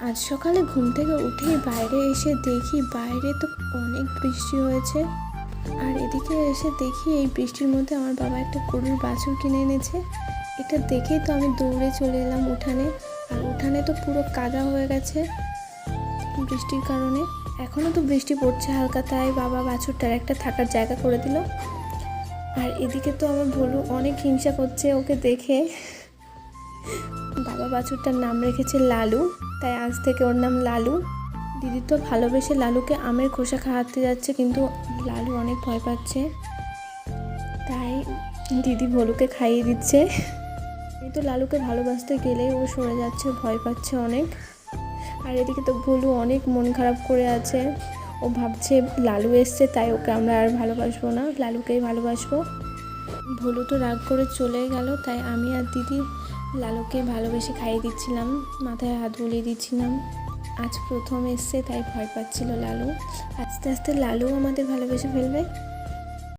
আজ সকালে ঘুম থেকে উঠেই বাইরে এসে দেখি বাইরে তো অনেক বৃষ্টি হয়েছে। আর এদিকে এসে দেখি এই বৃষ্টির মধ্যে আমার বাবা একটা গরুর বাছুর কিনে এনেছে। এটা দেখেই তো আমি দৌড়ে চলে এলাম উঠানে। আর উঠানে তো পুরো কাদা হয়ে গেছে বৃষ্টির কারণে। এখনও তো বৃষ্টি পড়ছে হালকা, তাই বাবা বাছুরটার একটা থাকার জায়গা করে দিল। আর এদিকে তো আমার ভোলু অনেক হিংসা করছে ওকে দেখে। বাবা বাছুরটার নাম রেখেছে লালু, তাই আজ থেকে ওর নাম লালু। দিদি তো ভালোবেসে লালুকে আমের খোসা খাওয়াতে যাচ্ছে, কিন্তু লালু অনেক ভয় পাচ্ছে, তাই দিদি ভোলুকে খাইয়ে দিচ্ছে। এই তো লালুকে ভালোবাসতে গেলেই ও সরে যাচ্ছে, ভয় পাচ্ছে অনেক। আর এদিকে তো ভোলু অনেক মন খারাপ করে আছে। ও ভাবছে লালু এসছে, তাই ওকে আমরা আর ভালোবাসবো না, লালুকেই ভালোবাসবো। ভোলু তো রাগ করে চলে গেল, তাই আমি আর দিদি লালুকে ভালোবেসে খাইয়ে দিচ্ছিলাম, মাথায় হাত বুলিয়ে দিচ্ছিলাম। আজ প্রথম এসছে, তাই ভয় পাচ্ছিল লালু। আস্তে আস্তে লালু আমাদের ভালোবেসে ফেলবে।